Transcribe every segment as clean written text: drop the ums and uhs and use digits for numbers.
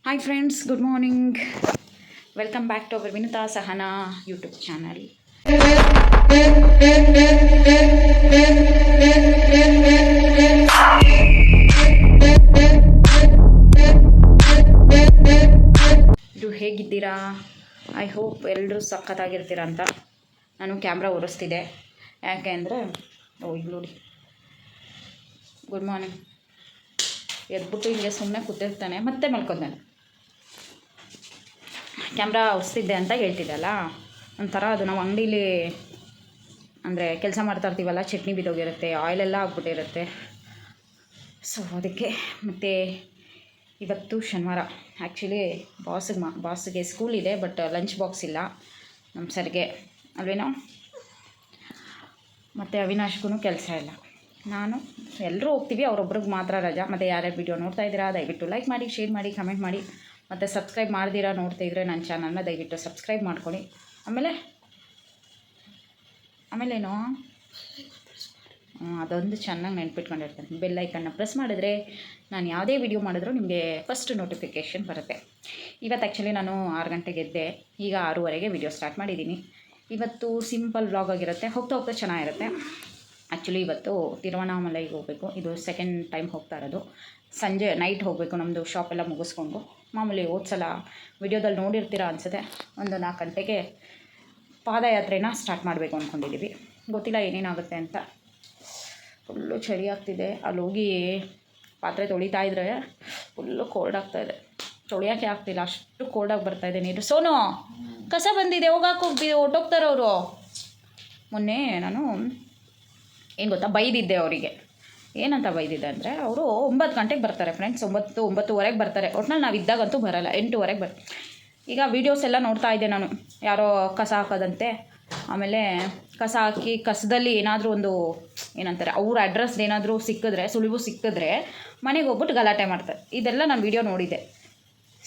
Hi friends, good morning. Welcome back to our Vinuta Sahana YouTube channel. ಇದು ಹೇಗಿದ್ದೀರಾ? I hope ಎಲ್ಲರೂ ಸಖತ್ತಾಗಿರ್ತೀರ ಅಂತ. ನಾನು ಕ್ಯಾಮ್ರಾ ಒರೆಸ್ತಿದ್ದೆ ಯಾಕೆ ಅಂದರೆ ಇಲ್ಲಿ ನೋಡಿ, ಗುಡ್ ಮಾರ್ನಿಂಗ್ ಎದ್ಬಿಟ್ಟು ಹಿಂಗೆ ಸುಮ್ಮನೆ ಕೂತಿರ್ತಾನೆ, ಮತ್ತೆ ಮಲ್ಕೊಂತಾನೆ. ಕ್ಯಾಮ್ರಾ ಒರೆಸ್ತಿದ್ದೆ ಅಂತ ಹೇಳ್ತಿದ್ದಲ್ಲ, ಒಂಥರ ಅದು ನಾವು ಅಂಗಡೀಲಿ ಅಂದರೆ ಕೆಲಸ ಮಾಡ್ತಾ ಇರ್ತೀವಲ್ಲ, ಚಟ್ನಿ ಬಿದ್ದೋಗಿರುತ್ತೆ, ಆಯಿಲೆಲ್ಲ ಆಗ್ಬಿಟ್ಟಿರುತ್ತೆ. ಸೊ ಅದಕ್ಕೆ ಮತ್ತು ಇವತ್ತು ಶನಿವಾರ. ಆ್ಯಕ್ಚುಲಿ ಬಾಸಿಗೆ ಸ್ಕೂಲ್ ಇದೆ, ಬಟ್ ಲಂಚ್ ಬಾಕ್ಸ್ ಇಲ್ಲ ನಮ್ಮ ಸರ್ಗೆ ಅಲ್ವೇನೋ. ಮತ್ತು ಅವಿನಾಶ್ಗೂ ಕೆಲಸ ಇಲ್ಲ. ನಾನು ಎಲ್ಲರೂ ಹೋಗ್ತೀವಿ, ಅವರೊಬ್ರಿಗೆ ಮಾತ್ರ ರಜಾ. ಮತ್ತು ಯಾರ್ಯಾರು ವಿಡಿಯೋ ನೋಡ್ತಾ ಇದ್ದೀರಾ ದಯವಿಟ್ಟು ಲೈಕ್ ಮಾಡಿ, ಶೇರ್ ಮಾಡಿ, ಕಮೆಂಟ್ ಮಾಡಿ. ಮತ್ತು ಸಬ್ಸ್ಕ್ರೈಬ್ ಮಾಡ್ದಿರಾ ನೋಡ್ತಾ ಇದ್ದರೆ ನನ್ನ ಚಾನಲ್ನ ದಯವಿಟ್ಟು ಸಬ್ಸ್ಕ್ರೈಬ್ ಮಾಡ್ಕೊಳ್ಳಿ. ಆಮೇಲೇನು ಅದೊಂದು ಚೆನ್ನಾಗಿ ನೆನ್ಪಿಟ್ಕೊಂಡಿರ್ತೀನಿ. ಬೆಲ್ ಐಕನ್ನ ಪ್ರೆಸ್ ಮಾಡಿದ್ರೆ ನಾನು ಯಾವುದೇ ವಿಡಿಯೋ ಮಾಡಿದ್ರೂ ನಿಮಗೆ ಫಸ್ಟ್ ನೋಟಿಫಿಕೇಷನ್ ಬರುತ್ತೆ. ಇವತ್ತು ಆ್ಯಕ್ಚುಲಿ ನಾನು 6 ಗಂಟೆಗೆ ಎದ್ದೆ, ಈಗ 6:30ಗೆ ವಿಡಿಯೋ ಸ್ಟಾರ್ಟ್ ಮಾಡಿದ್ದೀನಿ. ಇವತ್ತು ಸಿಂಪಲ್ ವ್ಲಾಗ್ ಆಗಿರುತ್ತೆ, ಹೋಗ್ತಾ ಚೆನ್ನಾಗಿರುತ್ತೆ. ಆ್ಯಕ್ಚುಲಿ ಇವತ್ತು ತಿರುವಣ್ಣಾಮಲೈಗೆ ಹೋಗಬೇಕು. ಇದು ಸೆಕೆಂಡ್ ಟೈಮ್ ಹೋಗ್ತಾ ಇರೋದು. ಸಂಜೆ ನೈಟ್ ಹೋಗಬೇಕು, ನಮ್ಮದು ಶಾಪೆಲ್ಲ ಮುಗಿಸ್ಕೊಂಡು. ಮಾಮೂಲಿ ಸಲ ವಿಡಿಯೋದಲ್ಲಿ ನೋಡಿರ್ತೀರ ಅನಿಸುತ್ತೆ, ಒಂದು 4 ಗಂಟೆಗೆ ಪಾದಯಾತ್ರೆನ ಸ್ಟಾರ್ಟ್ ಮಾಡಬೇಕು ಅಂದ್ಕೊಂಡಿದ್ದೀವಿ. ಗೊತ್ತಿಲ್ಲ ಏನೇನಾಗುತ್ತೆ ಅಂತ. ಫುಲ್ಲು ಚಳಿ ಆಗ್ತಿದೆ. ಅಲ್ಲಿ ಹೋಗಿ ಪಾತ್ರೆ ತೊಳಿತಾ ಇದ್ರೆ ಫುಲ್ಲು ಕೋಲ್ಡ್ ಆಗ್ತಾಯಿದೆ. ತೊಳಿಯೋಕ್ಕೆ ಆಗ್ತಿಲ್ಲ, ಅಷ್ಟು ಕೋಲ್ಡಾಗಿ ಬರ್ತಾಯಿದೆ ನೀರು. ಸೋನು ಕಸ ಬಂದಿದೆ, ಹೋಗಾಕೋಗಿ ಹೊಟ್ಟೋಗ್ತಾರೆ ಅವರು. ಮೊನ್ನೆ ನಾನು ಏನು ಗೊತ್ತಾ ಬೈದಿದ್ದೆ ಅವರಿಗೆ. ಏನಂತ ಬೈದಿದ್ದೆ ಅಂದರೆ, ಅವರು 9 ಗಂಟೆಗೆ ಬರ್ತಾರೆ ಫ್ರೆಂಡ್ಸ್, 9-9:30 ಬರ್ತಾರೆ. ಒಟ್ನಲ್ಲಿ ನಾವು ಇದ್ದಾಗಂತೂ ಬರೋಲ್ಲ, 8:00 ಈಗ ವೀಡಿಯೋಸ್ ಎಲ್ಲ ನೋಡ್ತಾ ಇದ್ದೆ ನಾನು, ಯಾರೋ ಕಸ ಹಾಕೋದಂತೆ. ಆಮೇಲೆ ಕಸ ಹಾಕಿ ಕಸದಲ್ಲಿ ಏನಾದರೂ ಒಂದು ಏನಂತಾರೆ ಅವ್ರ ಅಡ್ರೆಸ್ ಏನಾದರೂ ಸಿಕ್ಕಿದ್ರೆ, ಸುಳಿವು ಸಿಕ್ಕಿದ್ರೆ ಮನೆಗೆ ಹೋಗ್ಬಿಟ್ಟು ಗಲಾಟೆ ಮಾಡ್ತಾರೆ. ಇದೆಲ್ಲ ನಾನು ವೀಡಿಯೋ ನೋಡಿದ್ದೆ.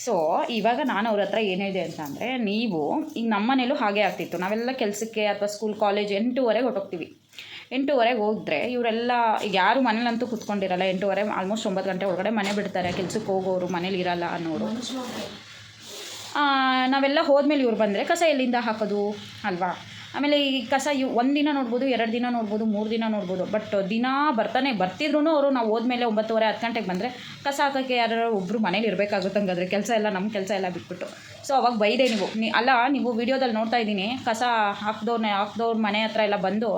ಸೊ ಇವಾಗ ನಾನು ಅವ್ರ ಹತ್ರ ಏನಿದೆ ಅಂತ ಅಂದರೆ, ನೀವು ಈಗ ನಮ್ಮ ಮನೇಲೂ ಹಾಗೆ ಆಗ್ತಿತ್ತು. ನಾವೆಲ್ಲ ಕೆಲಸಕ್ಕೆ ಅಥವಾ ಸ್ಕೂಲ್ ಕಾಲೇಜ್ 8:00 ಹೊರಟೋಗ್ತೀವಿ. 8:00 ಹೋದರೆ ಇವರೆಲ್ಲ ಈಗ ಯಾರು ಮನೇಲಂತೂ ಕೂತ್ಕೊಂಡಿರಲ್ಲ. 8:30 ಆಲ್ಮೋಸ್ಟ್ 9 ಗಂಟೆ ಒಳಗಡೆ ಮನೆ ಬಿಡ್ತಾರೆ. ಕೆಲಸಕ್ಕೆ ಹೋಗೋರು, ಮನೇಲಿ ಇರಲ್ಲ ಅನ್ನೋರು. ನಾವೆಲ್ಲ ಹೋದ್ಮೇಲೆ ಇವ್ರು ಬಂದರೆ ಕಸ ಎಲ್ಲಿಂದ ಹಾಕೋದು ಅಲ್ವಾ? ಆಮೇಲೆ ಈ ಕಸ ಒಂದು ದಿನ ನೋಡ್ಬೋದು, 2 ದಿನ ನೋಡ್ಬೋದು, 3 ದಿನ ನೋಡ್ಬೋದು. ಬಟ್ ದಿನ ಬರ್ತಿದ್ರು ಅವರು ನಾವು ಹೋದ್ಮೇಲೆ 9:30 10 ಗಂಟೆಗೆ ಬಂದರೆ ಕಸ ಹಾಕೋಕ್ಕೆ ಯಾರು ಒಬ್ಬರು ಮನೇಲಿ ಇರಬೇಕಾಗುತ್ತೆ. ಹಂಗಾದ್ರೆ ಕೆಲಸ ಎಲ್ಲ ನಮ್ಮ ಕೆಲಸ ಎಲ್ಲ ಬಿಟ್ಬಿಟ್ಟು. ಸೊ ಅವಾಗ ಬೈದೆ ನೀವು ವೀಡಿಯೋದಲ್ಲಿ ನೋಡ್ತಾ ಇದ್ದೀನಿ, ಕಸ ಹಾಕ್ದವ್ರ ಮನೆ ಹತ್ರ ಎಲ್ಲ ಬಂದು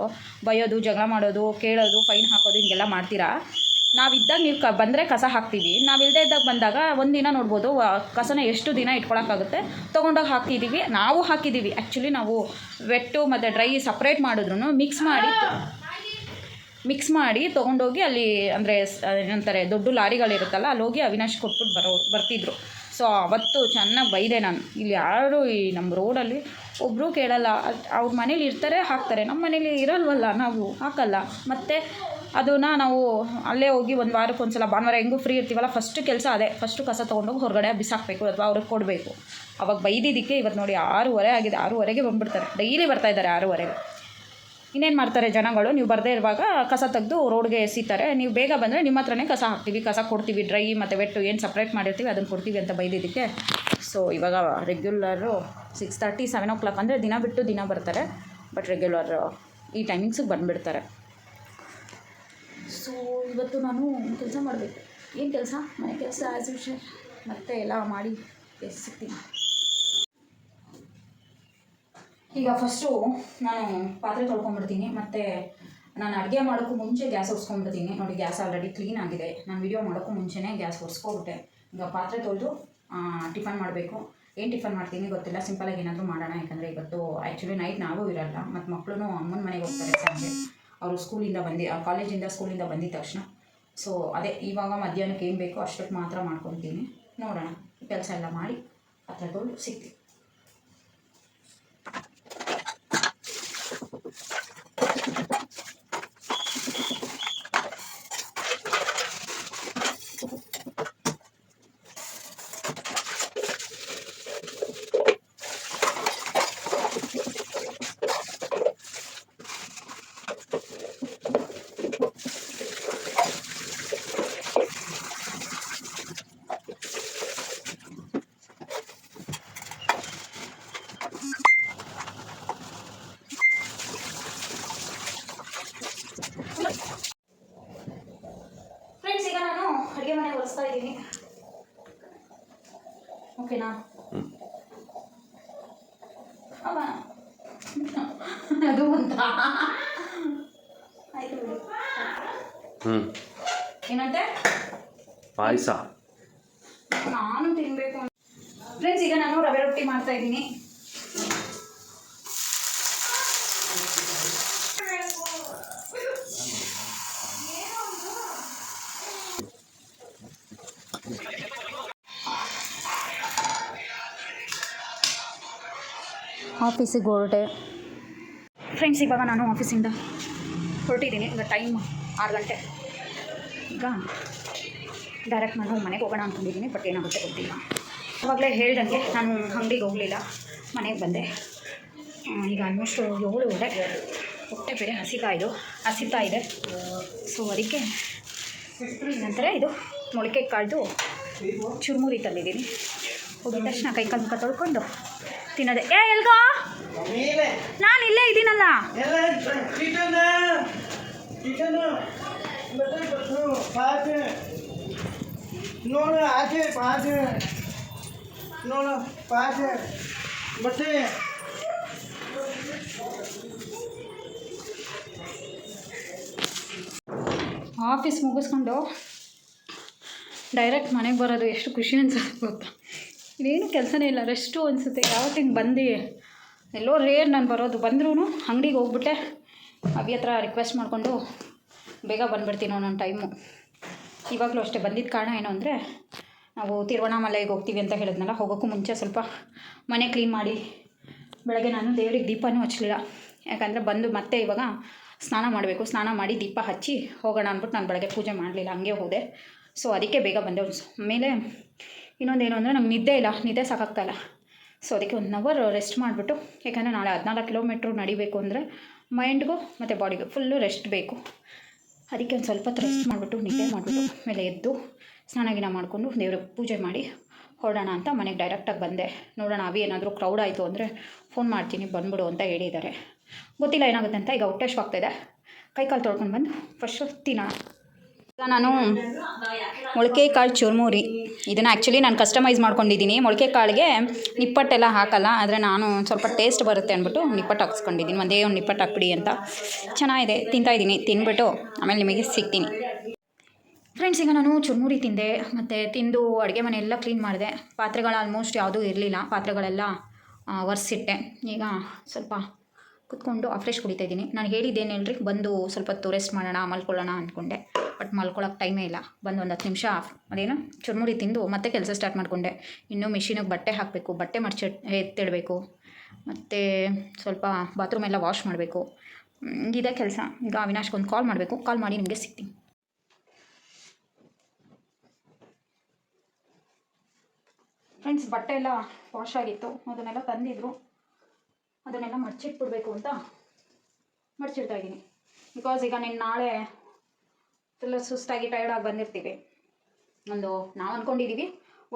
ಬೈಯೋದು, ಜಗಳ ಮಾಡೋದು, ಕೇಳೋದು, ಫೈನ್ ಹಾಕೋದು, ಹಿಂಗೆಲ್ಲ ಮಾಡ್ತೀರಾ. ನಾವಿದ್ದಾಗ ನೀವು ಬಂದರೆ ಕಸ ಹಾಕ್ತೀವಿ, ನಾವಿಲ್ಲದೆ ಇದ್ದಾಗ ಬಂದಾಗ ಒಂದು ದಿನ ನೋಡ್ಬೋದು. ಕಸನ ಎಷ್ಟು ದಿನ ಇಟ್ಕೊಳಕ್ಕಾಗುತ್ತೆ, ತೊಗೊಂಡೋಗಿ ಹಾಕಿದ್ದೀವಿ. ನಾವು ಹಾಕಿದ್ದೀವಿ ಆ್ಯಕ್ಚುಲಿ. ನಾವು ವೆಟ್ಟು ಮತ್ತು ಡ್ರೈ ಸಪ್ರೇಟ್ ಮಾಡಿದ್ರು ಮಿಕ್ಸ್ ಮಾಡಿ ತೊಗೊಂಡೋಗಿ ಅಲ್ಲಿ ಅಂದರೆ ಏನಂತಾರೆ ದೊಡ್ಡ ಲಾರಿಗಳಿರುತ್ತಲ್ಲ, ಅಲ್ಲಿ ಹೋಗಿ ಅವಿನಾಶ್ ಕೊಟ್ಬಿಟ್ಟು ಬರ್ತಿದ್ರು. ಸೊ ಅವತ್ತು ಚೆನ್ನಾಗಿ ಬೈದೆ ನಾನು. ಇಲ್ಲಿ ಯಾರು ಈ ನಮ್ಮ ರೋಡಲ್ಲಿ ಒಬ್ಬರು ಕೇಳಲ್ಲ. ಅವ್ರ ಮನೇಲಿ ಇರ್ತಾರೆ, ಹಾಕ್ತಾರೆ. ನಮ್ಮ ಮನೇಲಿ ಇರಲ್ವಲ್ಲ, ನಾವು ಹಾಕಲ್ಲ. ಮತ್ತು ಅದನ್ನು ನಾವು ಅಲ್ಲೇ ಹೋಗಿ ಒಂದು ವಾರಕ್ಕೆ ಒಂದ್ಸಲ ಭಾನುವಾರ ಹೆಂಗೂ ಫ್ರೀ ಇರ್ತೀವಲ್ಲ, ಫಸ್ಟ್ ಕೆಲಸ ಅದೇ. ಫಸ್ಟು ಕಸ ತೊಗೊಂಡೋಗಿ ಹೊರಗಡೆ ಬಿಸಾಕಬೇಕು ಅಥವಾ ಅವ್ರಿಗೆ ಕೊಡಬೇಕು. ಅವಾಗ ಬೈದಿದ್ದಕ್ಕೆ ಇವತ್ತು ನೋಡಿ 6:30 ಆಗಿದೆ. 6:30ಗೆ ಬಂದುಬಿಡ್ತಾರೆ. ಡೈಲಿ ಬರ್ತಾಯಿದ್ದಾರೆ 6:30ಗೆ. ಇನ್ನೇನು ಮಾಡ್ತಾರೆ ಜನಗಳು, ನೀವು ಬರದೇ ಇರುವಾಗ ಕಸ ತೆಗೆದು ರೋಡ್ಗೆ ಎಸಿತಾರೆ. ನೀವು ಬೇಗ ಬಂದರೆ ನಿಮ್ಮ ಹತ್ರನೇ ಕಸ ಹಾಕ್ತೀವಿ, ಕಸ ಕೊಡ್ತೀವಿ, ಡ್ರೈ ಮತ್ತು ವೆಟ್ಟು ಏನು ಸಪ್ರೇಟ್ ಮಾಡಿರ್ತೀವಿ ಅದನ್ನು ಕೊಡ್ತೀವಿ ಅಂತ ಬೈದಿದ್ದಕ್ಕೆ. ಸೊ ಇವಾಗ ರೆಗ್ಯುಲರು 6:30 7 o'clock ಅಂದರೆ ದಿನ ಬಿಟ್ಟು ದಿನ ಬರ್ತಾರೆ. ಬಟ್ ರೆಗ್ಯುಲರ್ ಈ ಟೈಮಿಂಗ್ಸಿಗೆ ಬಂದುಬಿಡ್ತಾರೆ. ಸೊ ಇವತ್ತು ನಾನು ಕೆಲಸ ಮಾಡಬೇಕು. ಏನು ಕೆಲಸ? ಮನೆ ಕೆಲಸ ಆ್ಯಸ್ ಯೂಶುವಲ್ ಮತ್ತೆ ಎಲ್ಲ ಮಾಡಿ ಸಿಗ್ತೀನಿ. ಈಗ ಫಸ್ಟು ನಾನು ಪಾತ್ರೆ ತೊಳ್ಕೊಂಬಿಡ್ತೀನಿ. ಮತ್ತು ನಾನು ಅಡುಗೆ ಮಾಡೋಕ್ಕೂ ಮುಂಚೆ ಗ್ಯಾಸ್ ಒರೆಸ್ಕೊಂಡ್ಬಿಡ್ತೀನಿ. ನೋಡಿ, ಗ್ಯಾಸ್ ಆಲ್ರೆಡಿ ಕ್ಲೀನ್ ಆಗಿದೆ. ನಾನು ವೀಡಿಯೋ ಮಾಡೋಕ್ಕೂ ಮುಂಚೆನೇ ಗ್ಯಾಸ್ ಒರೆಸ್ಕೊಬಿಟ್ಟೆ. ಈಗ ಪಾತ್ರೆ ತೊಳೆದು ಟಿಫನ್ ಮಾಡಬೇಕು. ಏನು ಟಿಫನ್ ಮಾಡ್ತೀನಿ ಗೊತ್ತಿಲ್ಲ, ಸಿಂಪಲಾಗಿ ಏನಾದರೂ ಮಾಡೋಣ. ಯಾಕಂದರೆ ಇವತ್ತು ಆ್ಯಕ್ಚುಲಿ ನೈಟ್ ನಾವೂ ಇರಲ್ಲ. ಮತ್ತು ಮಕ್ಕಳು ಅಮ್ಮನ ಮನೆಗೆ ಹೋಗ್ತಾರೆ ಸಂಜೆ. ಅವರು ಕಾಲೇಜಿಂದ ಸ್ಕೂಲಿಂದ ಬಂದಿದ್ದ ತಕ್ಷಣ. ಸೊ ಅದೇ ಇವಾಗ ಮಧ್ಯಾಹ್ನಕ್ಕೆ ಏನು ಬೇಕೋ ಅಷ್ಟಕ್ಕೆ ಮಾತ್ರ ಮಾಡ್ಕೊತೀನಿ. ನೋಡೋಣ, ಕೆಲಸ ಎಲ್ಲ ಮಾಡಿ ಪಾತ್ರೆ ತೊಳೆದು ಸಿಗ್ತೀವಿ. ಓಕೆನಾ? ಅವ ಅದು ಅಂತ ಆಯ್ತು ಬಿಡಿ. ಏನಂತೆ ಪಾಯಸ ನಾನು ತಿನ್ನಬೇಕು. ಫ್ರೆಂಡ್ಸ್, ಈಗ ನಾನು ರವೆ ರೊಟ್ಟಿ ಮಾಡ್ತಾ ಇದ್ದೀನಿ. ಆಫೀಸಿಗೆ ಹೊರಟೆ ಫ್ರೆಂಡ್ಸ್. ಇವಾಗ ನಾನು ಆಫೀಸಿಂದ ಹೊರಟಿದ್ದೀನಿ. ಈಗ ಟೈಮ್ 6 ಗಂಟೆ. ಈಗ ಡೈರೆಕ್ಟ್ ನಾನು ಮನೆಗೆ ಹೋಗೋಣ ಅಂದ್ಕೊಂಡಿದ್ದೀನಿ, ಬಟ್ ಏನಾಗುತ್ತೆ ಗೊತ್ತಿಲ್ಲ. ಆವಾಗಲೇ ಹೇಳ್ದಂಗೆ ನಾನು ಅಂಗಡಿಗೆ ಹೋಗಲಿಲ್ಲ, ಮನೆಗೆ ಬಂದೆ. ಈಗ ಆಲ್ಮೋಸ್ಟ್ 7:30. ಹೊಟ್ಟೆ ಬೇರೆ ಹಸಿತಾ ಇದೆ. ಸೊ ಅದಕ್ಕೆ ನಂತರ ಇದು ಮೊಳಕೆ ಕಾಳ್ದು ಚುರುಮುರಿ ತಂದಿದ್ದೀನಿ. ಹೋಗಿದ ತಕ್ಷಣ ಕೈಕಾಲು ಮುಖ ತೊಳ್ಕೊಂಡು ತಿನ್ನೋದೆ. ಎಲ್ಗೋ? ನಾನು ಇಲ್ಲೇ ಇದ್ದೀನಲ್ಲ. ಆಫೀಸ್ ಮುಗಿಸ್ಕೊಂಡು ಡೈರೆಕ್ಟ್ ಮನೆಗೆ ಬರೋದು ಎಷ್ಟು ಖುಷಿ ಅನ್ಸುತ್ತೆ ಗೊತ್ತಾ. ಇದೇನು ಕೆಲಸನೇ ಇಲ್ಲ, ರೆಸ್ಟು ಅನಿಸುತ್ತೆ. ಯಾವತ್ತು ಹಿಂಗೆ ಬಂದು ಎಲ್ಲೋ ರೇರ್ ನಾನು ಬರೋದು. ಬಂದ್ರೂ ಅಂಗಡಿಗೆ ಹೋಗ್ಬಿಟ್ಟೆ ಅಭಿ ಹತ್ರ ರಿಕ್ವೆಸ್ಟ್ ಮಾಡಿಕೊಂಡು ಬೇಗ ಬಂದುಬಿಡ್ತೀನಿ ಒಂದೊಂದು ಟೈಮು. ಇವಾಗಲೂ ಅಷ್ಟೇ. ಬಂದಿದ್ದ ಕಾರಣ ಏನು ಅಂದರೆ, ನಾವು ತಿರುವಣ್ಣಾಮಲೈಗೆ ಹೋಗ್ತೀವಿ ಅಂತ ಹೇಳಿದ್ನಲ್ಲ, ಹೋಗೋಕ್ಕೂ ಮುಂಚೆ ಸ್ವಲ್ಪ ಮನೆ ಕ್ಲೀನ್ ಮಾಡಿ, ಬೆಳಗ್ಗೆ ನಾನು ದೇವ್ರಿಗೆ ದೀಪನೂ ಹಚ್ಚಲಿಲ್ಲ. ಯಾಕಂದರೆ ಬಂದು ಮತ್ತೆ ಇವಾಗ ಸ್ನಾನ ಮಾಡಬೇಕು. ಸ್ನಾನ ಮಾಡಿ ದೀಪ ಹಚ್ಚಿ ಹೋಗೋಣ ಅಂದ್ಬಿಟ್ಟು ನಾನು ಬೆಳಗ್ಗೆ ಪೂಜೆ ಮಾಡಲಿಲ್ಲ, ಹಂಗೆ ಹೋದೆ. ಸೊ ಅದಕ್ಕೆ ಬೇಗ ಬಂದೆ. ಆಮೇಲೆ ಇನ್ನೊಂದೇನು ಅಂದರೆ ನಂಗೆ ನಿದ್ದೆ ಸಾಕಾಗ್ತಾಯಿಲ್ಲ. ಸೊ ಅದಕ್ಕೆ 1 ಅವರ್ ರೆಸ್ಟ್ ಮಾಡಿಬಿಟ್ಟು, ಯಾಕಂದರೆ ನಾಳೆ 14 ಕಿಲೋಮೀಟ್ರ್ ನಡಿಬೇಕು ಅಂದರೆ ಮೈಂಡ್ಗೂ ಮತ್ತು ಬಾಡಿಗೂ ಫುಲ್ಲು ರೆಸ್ಟ್ ಬೇಕು. ಅದಕ್ಕೆ ಒಂದು ಸ್ವಲ್ಪ ಹೊತ್ತು ರೆಸ್ಟ್ ಮಾಡಿಬಿಟ್ಟು ನಿದ್ದೆ ಮಾಡಿಬಿಟ್ಟು ಮೇಲೆ ಎದ್ದು ಸ್ನಾನ ಮಾಡಿಕೊಂಡು ದೇವ್ರಿಗೆ ಪೂಜೆ ಮಾಡಿ ಹೊರಡೋಣ ಅಂತ ಮನೆಗೆ ಡೈರೆಕ್ಟಾಗಿ ಬಂದೆ. ನೋಡೋಣ, ಅವಿ ಏನಾದರೂ ಕ್ರೌಡ್ ಆಯಿತು ಅಂದರೆ ಫೋನ್ ಮಾಡ್ತೀನಿ, ಬಂದ್ಬಿಡು ಅಂತ ಹೇಳಿದ್ದಾರೆ. ಗೊತ್ತಿಲ್ಲ ಏನಾಗುತ್ತೆ ಅಂತ. ಈಗ ಹೊಟ್ಟೆ ಹಶ್ವ್ ಆಗ್ತಾಯಿದೆ. ಕೈಕಾಲು ತೊಳ್ಕೊಂಡು ಬಂದು ಫಸ್ಟು ತಿನ್ನೋಣ. ಈಗ ನಾನು ಮೊಳಕೆ ಕಾಳು ಚುರುಮುರಿ, ಇದನ್ನು ಆ್ಯಕ್ಚುಲಿ ನಾನು ಕಸ್ಟಮೈಸ್ ಮಾಡ್ಕೊಂಡಿದ್ದೀನಿ. ಮೊಳಕೆ ಕಾಳಿಗೆ ನಿಪ್ಪಟ್ಟೆಲ್ಲ ಹಾಕಲ್ಲ, ಆದರೆ ನಾನು ಸ್ವಲ್ಪ ಟೇಸ್ಟ್ ಬರುತ್ತೆ ಅಂದ್ಬಿಟ್ಟು ನಿಪ್ಪಟ್ಟು ಹಾಕ್ಸ್ಕೊಂಡಿದ್ದೀನಿ. ಒಂದೇ ಒಂದು ನಿಪ್ಪಟ್ಟು ಹಾಕ್ಬಿಡಿ ಅಂತ. ಚೆನ್ನಾಗಿದೆ, ತಿಂತಾಯಿದ್ದೀನಿ. ತಿಂದ್ಬಿಟ್ಟು ಆಮೇಲೆ ನಿಮಗೆ ಸಿಗ್ತೀನಿ. ಫ್ರೆಂಡ್ಸ್, ಈಗ ನಾನು ಚುರುಮುರಿ ತಿಂದೆ, ಮತ್ತು ತಿಂದು ಅಡುಗೆ ಮನೆ ಎಲ್ಲ ಕ್ಲೀನ್ ಮಾಡಿದೆ. ಪಾತ್ರೆಗಳು ಆಲ್ಮೋಸ್ಟ್ ಯಾವುದೂ ಇರಲಿಲ್ಲ, ಪಾತ್ರೆಗಳೆಲ್ಲ ಒರೆಸಿಟ್ಟೆ. ಈಗ ಸ್ವಲ್ಪ ಕುತ್ಕೊಂಡು ಫ್ರೆಶ್ ಕುಡಿತಾ ಇದ್ದೀನಿ. ನಾನು ಹೇಳಿದ್ದೇನು ಹೇಳ್ರಿ, ಬಂದು ಸ್ವಲ್ಪ ಹೊತ್ತು ರೆಸ್ಟ್ ಮಾಡೋಣ, ಮಲ್ಕೊಳ್ಳೋಣ ಅಂದ್ಕೊಂಡೆ. ಬಟ್ ಮಲ್ಕೊಳ್ಳೋಕೆ ಟೈಮೇ ಇಲ್ಲ. ಬಂದು ಒಂದು 10 ನಿಮಿಷ ಅದೇನು ಚುರುಮುರಿ ತಿಂದು ಮತ್ತೆ ಕೆಲಸ ಸ್ಟಾರ್ಟ್ ಮಾಡಿಕೊಂಡೆ. ಇನ್ನೂ ಮಿಷಿನಿಗೆ ಬಟ್ಟೆ ಹಾಕಬೇಕು, ಬಟ್ಟೆ ಎತ್ತಿಡಬೇಕು, ಮತ್ತು ಸ್ವಲ್ಪ ಬಾತ್ರೂಮ್ ಎಲ್ಲ ವಾಶ್ ಮಾಡಬೇಕು. ಇದೇ ಕೆಲಸ. ಈಗ ಅವಿನಾಶ್ಗೊಂದು ಕಾಲ್ ಮಾಡಬೇಕು. ಕಾಲ್ ಮಾಡಿ ನಿಮಗೆ ಸಿಗ್ತೀನಿ. ಫ್ರೆಂಡ್ಸ್, ಬಟ್ಟೆ ಎಲ್ಲ ವಾಶ್ ಆಗಿತ್ತು, ಅದನ್ನೆಲ್ಲ ತಂದಿದ್ರು. ಅದನ್ನೆಲ್ಲ ಮಡಚಿಟ್ಬಿಡ್ಬೇಕು ಅಂತ ಮಡಚಿಡ್ತಾ ಇದ್ದೀನಿ. ಬಿಕಾಸ್ ಈಗ ನಾಳೆ ಫುಲ್ ಸುಸ್ತಾಗಿ ಟೈರ್ಡಾಗಿ ಬಂದಿರ್ತೀವಿ. ನಾವು ಅಂದ್ಕೊಂಡಿದ್ದೀವಿ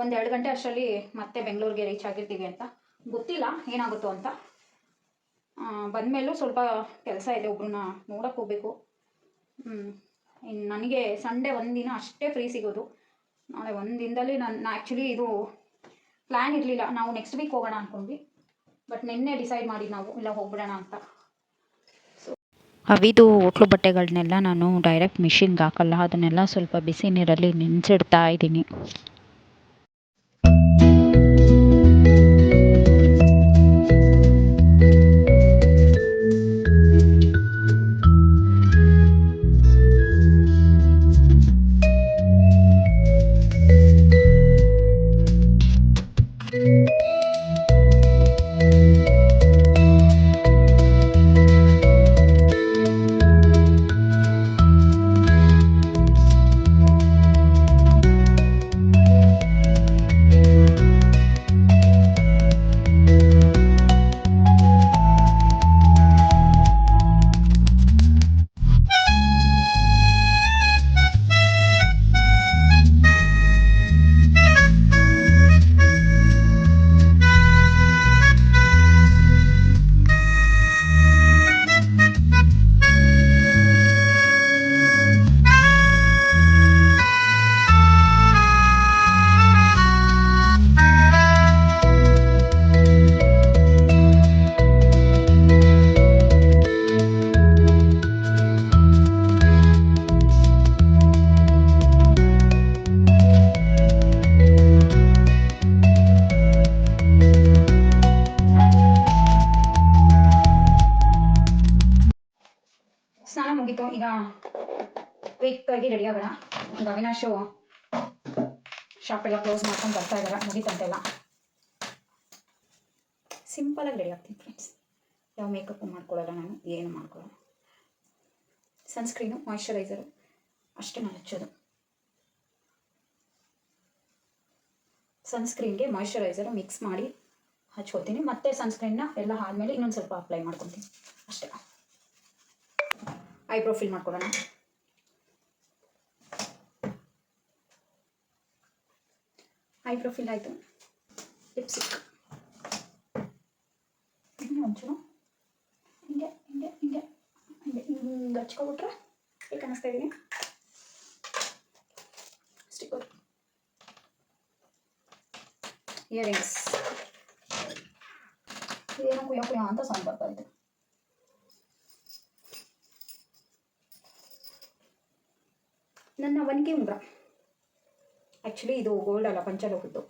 1-2 ಗಂಟೆ ಅಷ್ಟರಲ್ಲಿ ಮತ್ತೆ ಬೆಂಗಳೂರಿಗೆ ರೀಚ್ ಆಗಿರ್ತೀವಿ ಅಂತ. ಗೊತ್ತಿಲ್ಲ ಏನಾಗುತ್ತೋ ಅಂತ. ಬಂದಮೇಲೂ ಸ್ವಲ್ಪ ಕೆಲಸ ಇದೆ, ಒಬ್ರನ್ನ ನೋಡೋಕ್ಕೆ ಹೋಗಬೇಕು. ಇನ್ನು ನನಗೆ ಸಂಡೇ ಒಂದಿನ ಅಷ್ಟೇ ಫ್ರೀ ಸಿಗೋದು. ನಾಳೆ ಒಂದು ದಿನದಲ್ಲಿ ನಾನು ಆ್ಯಕ್ಚುಲಿ ಇದು ಪ್ಲ್ಯಾನ್ ಇರಲಿಲ್ಲ. ನಾವು ನೆಕ್ಸ್ಟ್ ವೀಕ್ ಹೋಗೋಣ ಅಂದ್ಕೊಂಡ್ವಿ, ಬಟ್ ನಿನ್ನೆ ಡಿಸೈಡ್ ಮಾಡಿ ನಾವು ಇಲ್ಲ ಹೋಗ್ಬಿಡೋಣ ಅಂತ. ಅವಿದು ಹೋಟ್ಲು ಬಟ್ಟೆಗಳನ್ನೆಲ್ಲ ನಾನು ಡೈರೆಕ್ಟ್ ಮಿಷಿನ್ಗೆ ಹಾಕಲ್ಲ, ಅದನ್ನೆಲ್ಲ ಸ್ವಲ್ಪ ಬಿಸಿ ನೀರಲ್ಲಿ ನೆನೆಸಿಡ್ತಾ ಇದ್ದೀನಿ. ಸಿಂಪಲ್ಲಾಗಿ ರೆಡಿ ಆಗೋಣ. ಈಗ ಅವಿನಾಶು ಶಾಪ್ ಎಲ್ಲ ಕ್ಲೋಸ್ ಮಾಡ್ಕೊಂಡು ಬರ್ತಾ ಇದ್ದಾರೆ, ಮುಗಿತಂತೆಲ್ಲ. ಸಿಂಪಲಾಗಿ ರೆಡಿ ಆಗ್ತೀನಿ ಫ್ರೆಂಡ್ಸ್. ಯಾವ ಮೇಕಪ್ಪು ಮಾಡ್ಕೊಳ್ಳಲ್ಲ ನಾನು, ಏನು ಮಾಡ್ಕೊಳ್ಳಲ್ಲ. ಸನ್ಸ್ಕ್ರೀನು ಮಾಯ್ಶ್ಚರೈಸರು ಅಷ್ಟೇ ನಾನು ಹಚ್ಚೋದು. ಸನ್ಸ್ಕ್ರೀನ್ಗೆ ಮಾಯ್ಶ್ಚರೈಸರು ಮಿಕ್ಸ್ ಮಾಡಿ ಹಚ್ಕೋತೀನಿ. ಮತ್ತೆ ಸನ್ಸ್ಕ್ರೀನ್ನ ಎಲ್ಲ ಆದಮೇಲೆ ಇನ್ನೊಂದು ಸ್ವಲ್ಪ ಅಪ್ಲೈ ಮಾಡ್ಕೊತೀನಿ ಅಷ್ಟೇ. ಐಬ್ರೋ ಫಿಲ್ ಮಾಡ್ಕೊಳ್ಳೋಣ. ಐಬ್ರೋ ಫಿಲ್ ಆಯಿತು. ಲಿಪ್ಸ್ಟಿಕ್ ಒಂಚೂರು ಹಿಂಗೆ ಹಿಂಗೆ ಹಿಂಗೆ ಹಿಂಗೆ ಹಿಂಗೆ ಹಚ್ಕೊಬಿಟ್ರೆ ಹೇಗೆ ಕಾಣಿಸ್ತಾ ಇದ್ದೀನಿ. Sticker, earrings. ಏನೋ ಕುಯ್ಯ ಕುಯ್ಯ ಅಂತ ಸೌಂಡ್ ಬರ್ತಾ ಇದೆ. ನನ್ನ ಒನಕೆ ಉಂಗುರ. ಆ್ಯಕ್ಚುಲಿ ಇದು ಗೋಲ್ಡ್ ಅಲ್ಲ, ಪಂಚಲೋಹದ್ದು.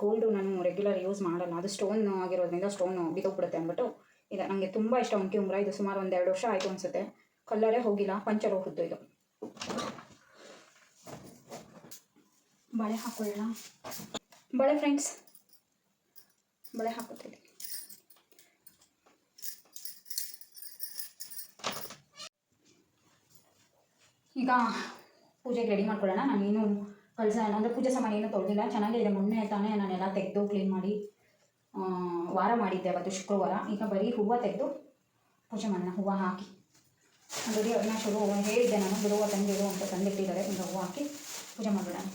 ಗೋಲ್ಡು ನಾನು ರೆಗ್ಯುಲರ್ ಯೂಸ್ ಮಾಡಲ್ಲ, ಅದು ಸ್ಟೋನ್ ಆಗಿರೋದ್ರಿಂದ ಸ್ಟೋನು ಬಿದ್ದೋಗ್ಬಿಡುತ್ತೆ ಅಂದ್ಬಿಟ್ಟು ಇದೆ. ನನಗೆ ತುಂಬ ಇಷ್ಟ ಒನಕೆ ಉಂಗುರ. ಇದು ಸುಮಾರು 1-2 ವರ್ಷ ಆಯಿತು ಅನಿಸುತ್ತೆ. ಕಲ್ಲರೇ ಹೋಗಿಲ್ಲ, ಪಂಚಲೋಹದ್ದು ಇದು. ಬಳೆ ಹಾಕೊಳ್ಳೋಣ. ಬಳೆ ಫ್ರೆಂಡ್ಸ್, ಬಳೆ ಹಾಕೋತಿದ್ದೆ. ಈಗ ಪೂಜೆಗೆ ರೆಡಿ ಮಾಡ್ಕೊಳ್ಳೋಣ. ನಾನೇನು ಅಂದರೆ ಪೂಜೆ ಸಾಮಾನು ಏನೂ ತೊಳೆದಿಲ್ಲ, ಚೆನ್ನಾಗೇ ಇದೆ. ಮೊನ್ನೆ ತಾನೇ ನಾನೆಲ್ಲ ತೆಗೆದು ಕ್ಲೀನ್ ಮಾಡಿ ವಾರ ಮಾಡಿದ್ದೆ ಅವತ್ತು ಶುಕ್ರವಾರ. ಈಗ ಬರೀ ಹೂವು ತೆಗೆದು ಪೂಜೆ ಮಾಡೋಣ, ಹೂವು ಹಾಕಿ. ಆಲ್ರೆಡಿ ಅವಿನಾಶರು ಹೇಳಿದ್ದೆ ನಾನು, ಬಿಡುವ ತಂದಿರು ಅಂತ ತಂದಿಟ್ಟಿದ್ದಾರೆ. ಈಗ ಹೂವು ಹಾಕಿ ಪೂಜೆ ಮಾಡೋಣ.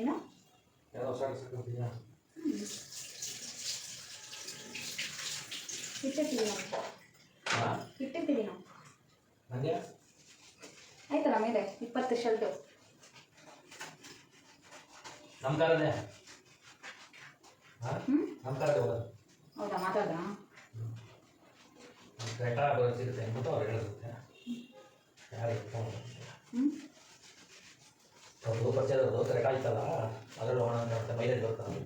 ಏನೋ ಇಟ್ಟಿರ್ತೀವಿ ನಾವು. ಆಯ್ತಲ್ಲ ಮೇಲೆ 20 ಶರ್ಟು ನಮ್ಮ ಕಾರದೇ. ಹೌದಾ? ಮಾತಾಡ ಸಿಗುತ್ತೆ ಅಂದ್ಬಿಟ್ಟು ಅವ್ರು ಹೇಳಿರುತ್ತೆ. ಯಾರಿಗೆ ಅವ್ರದ್ದು ಪರಿಚಯದವ್ರದ್ದು ಕರೆಕ್ಟ್ ಆಯ್ತಲ್ಲ, ಅದರಲ್ಲಿ ಹೋಗೋಣ ಅಂತ ಮೈಲೇಜ್ ಬರ್ತಾರೆ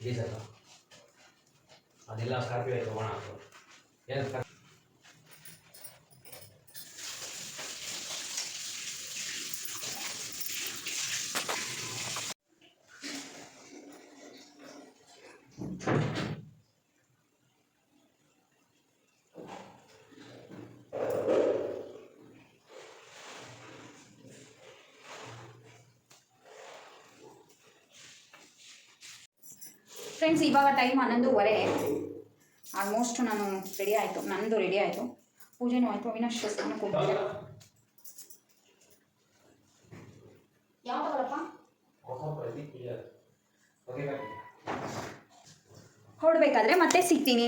ಡೀಸೆಲ್. ಅದೆಲ್ಲ ಸ್ಕಾರ್ಪಿಯೋ ಆಯ್ತು ಹೋಗೋಣ ಅಂತ. ಏನು ಫ್ರೆಂಡ್ಸ್, ಇವಾಗ ಟೈಮ್ 11:15. ಆಲ್ಮೋಸ್ಟ್ ನಾನು ರೆಡಿ ಆಯಿತು, ನಂದು ರೆಡಿ ಆಯಿತು, ಪೂಜೆನೂ ಆಯಿತು. ಅವಿನಾಶ್ ಸ್ನಾನಕ್ಕೆ ಹೋಗ್ತಿದ್ದೆ. ಯಾವ ತಗೊಳಪ್ಪ? ಹೊರಡ್ಬೇಕಾದ್ರೆ ಮತ್ತೆ ಸಿಗ್ತೀನಿ.